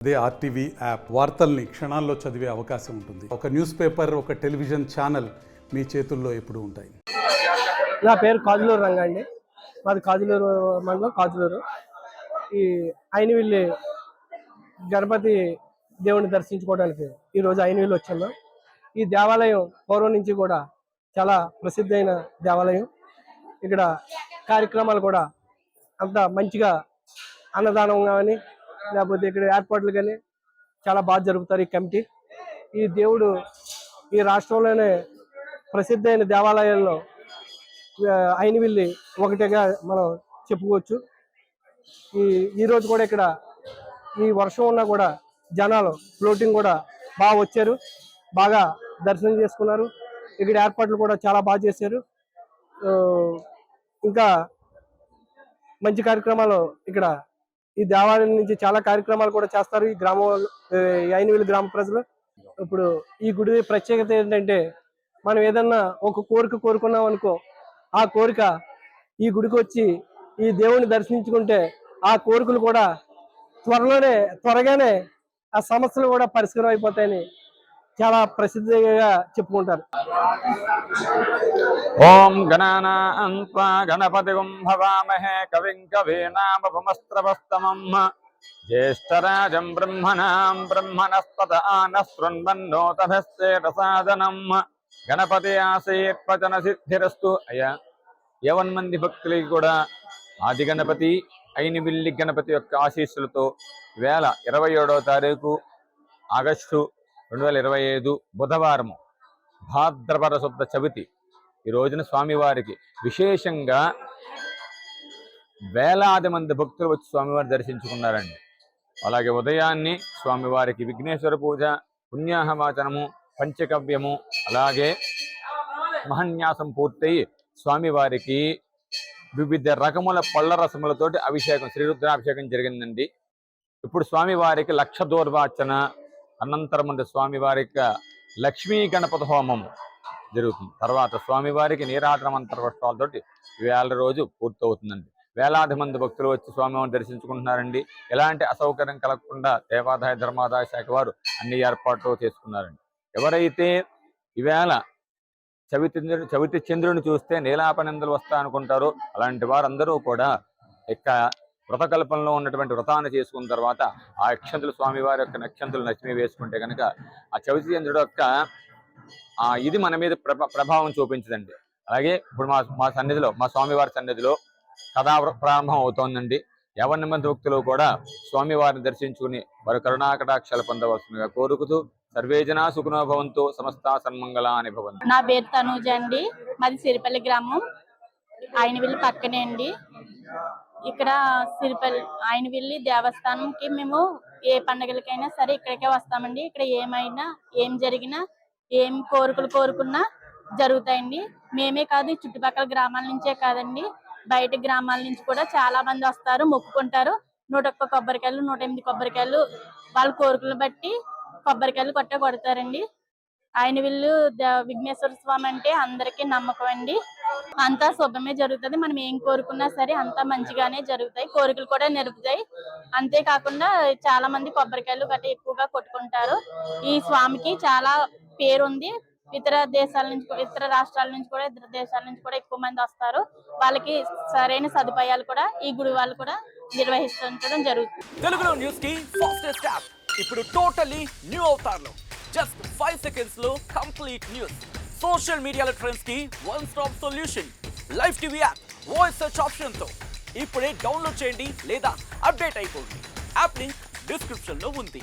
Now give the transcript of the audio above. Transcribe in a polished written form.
అదే RTV app వార్తల్ని క్షణాల్లో చదివే అవకాశం ఉంటుంది. ఒక న్యూస్ పేపర్, ఒక టెలివిజన్ ఛానల్ మీ చేతుల్లో ఎప్పుడూ ఉంటాయి. నా పేరు కాజులూరు రంగా అండి. మాది కాజులూరు మండలం కాజులూరు. ఈ అయినవిల్లి గణపతి దేవుని దర్శించుకోవడానికి ఈరోజు అయినవిల్లి వచ్చాము. ఈ దేవాలయం పూర్వం నుంచి కూడా చాలా ప్రసిద్ధమైన దేవాలయం. ఇక్కడ కార్యక్రమాలు కూడా అంత మంచిగా అన్నదానం కానీ లేకపోతే ఇక్కడ ఏర్పాట్లు కానీ చాలా బాగా జరుపుతారు ఈ కమిటీ. ఈ దేవుడు ఈ రాష్ట్రంలోనే ప్రసిద్ధమైన దేవాలయాల్లో అయినవిల్లి ఒకటిగా మనం చెప్పుకోవచ్చు. ఈరోజు కూడా ఇక్కడ ఈ వర్షం ఉన్నా కూడా జనాలు ఫ్లోటింగ్ కూడా బాగా వచ్చారు, బాగా దర్శనం చేసుకున్నారు. ఇక్కడ ఏర్పాట్లు కూడా చాలా బాగా చేశారు. ఇంకా మంచి కార్యక్రమాలు ఇక్కడ ఈ దేవాలయం నుంచి చాలా కార్యక్రమాలు కూడా చేస్తారు ఈ గ్రామంలో, అయినవిల్లి గ్రామ ప్రజలు. ఇప్పుడు ఈ గుడి ప్రత్యేకత ఏంటంటే, మనం ఏదన్నా ఒక కోరిక కోరుకున్నాం అనుకో, ఆ కోరిక ఈ గుడికి వచ్చి ఈ దేవుని దర్శించుకుంటే ఆ కోరికలు కూడా త్వరగానే ఆ సమస్యలు కూడా పరిష్కారం అయిపోతాయని చాలా ప్రసిద్ధిగా చెప్పుకుంటారు. ఓం గణానాం త్వా గణపతిం భవామహే కవిం కవీనాముపమస్త్రవస్తమం జ్యేష్ఠరాజం బ్రహ్మణాం బ్రహ్మణస్పత ఆనశృణ్వన్నోతభస్తేజసాదనం గణపతి ఆశీర్వచన సిద్ధిరస్తు. అయ్యా, 51 మంది భక్తులకి కూడా ఆది గణపతి అయినవిల్లి గణపతి యొక్క ఆశీస్సులతో 27వ తారీఖు ఆగస్టు 2025 బుధవారము భాద్రపద శుద్ధ చవితి ఈ రోజున స్వామివారికి విశేషంగా వేలాది మంది భక్తులు వచ్చి స్వామివారిని దర్శించుకున్నారండి. అలాగే ఉదయాన్నే స్వామివారికి విఘ్నేశ్వర పూజ, పుణ్యాహవాచనము, పంచకవ్యము, అలాగే మహన్యాసం పూర్తయి స్వామివారికి వివిధ రకముల పళ్ళ రసములతోటి అభిషేకం, శ్రీరుద్రాభిషేకం జరిగిందండి. ఇప్పుడు స్వామివారికి లక్ష దూర్వార్చన అనంతరం స్వామివారి లక్ష్మీ గణపతి హోమం జరుగుతుంది. తర్వాత స్వామివారికి నీరాటన మంత్రపుష్పాలతోటి 1000 రోజు పూర్తవుతుందండి. వేలాది మంది భక్తులు వచ్చి స్వామివారిని దర్శించుకుంటున్నారండి. ఎలాంటి అసౌకర్యం కలగకుండా దేవాదాయ ధర్మాదాయ శాఖ వారు అన్ని ఏర్పాట్లు చేసుకున్నారండి. ఎవరైతే ఈవేళ చవితి చంద్రుని చూస్తే నీలాపనిందలు వస్తా అనుకుంటారో అలాంటి వారందరూ కూడా ఇక వ్రతకల్పంలో ఉన్నటువంటి వ్రతాన్ని చేసుకున్న తర్వాత ఆ అక్షంతులు స్వామివారి యొక్క నక్షంతులు లక్ష్మి వేసుకుంటే కనుక ఆ చవితి చంద్రుడు యొక్క ఇది మన మీద ప్రభావం చూపించదండి. అలాగే ఇప్పుడు మా సన్నిధిలో, మా స్వామివారి సన్నిధిలో కథా ప్రారంభం అవుతోందండి. 50 మంది భక్తులు కూడా స్వామివారిని దర్శించుకుని వారి కరుణాకటాక్షలు పొందవలసిందిగా కోరుకుతూ సర్వే జనా సుఖినో భవంతు సమస్తా సన్మంగళాని భవంతు. నా పేరు తనూజ అండి. మాది సిరిపల్లి గ్రామం, అయినవిల్లి పక్కనే అండి. ఇక్కడ అయినవిల్లి దేవస్థానంకి మేము ఏ పండుగలకైనా సరే ఇక్కడికే వస్తామండి. ఇక్కడ ఏం జరిగినా ఏం కోరికలు కోరుకున్నా జరుగుతాయండి. మేమే కాదు, చుట్టుపక్కల గ్రామాల నుంచే కాదండి, బయట గ్రామాల నుంచి కూడా చాలా మంది వస్తారు, మొక్కుకుంటారు. 101 కొబ్బరికాయలు, 108 కొబ్బరికాయలు వాళ్ళ కోరికలు బట్టి కొబ్బరికాయలు కొడతారండి. అయినవిల్లు విఘ్నేశ్వర స్వామి అంటే అందరికీ నమ్మకం అండి. అంతా శుభమే జరుగుతుంది. మనం ఏం కోరుకున్నా సరే అంతా మంచిగానే జరుగుతాయి, కోరికలు కూడా నెరుపుతాయి. అంతేకాకుండా చాలా మంది కొబ్బరికాయలు గట్రా ఎక్కువగా కొట్టుకుంటారు. ఈ స్వామికి చాలా పేరుంది. ఇతర దేశాల నుంచి, ఇతర రాష్ట్రాల నుంచి కూడా, ఇతర దేశాల నుంచి కూడా ఎక్కువ మంది వస్తారు. వాళ్ళకి సరైన సదుపాయాలు కూడా ఈ గుడి వాళ్ళు కూడా నిర్వహిస్తుండడం జరుగుతుంది. తెలుగులో న్యూస్ కి ఫాస్టెస్ట్ యాప్ ఇప్పుడు టోటలీ న్యూ అవతార్లో జస్ట్ 5 seconds లో కంప్లీట్ న్యూస్. సోషల్ మీడియాలో ట్రెండ్స్ కి one stop solution. Live TV app voice search option తో ఇప్పుడే డౌన్లోడ్ చేయండి లేదా అప్డేట్ అయిపోండి. యాప్ లింక్ డిస్క్రిప్షన్ లో ఉంది.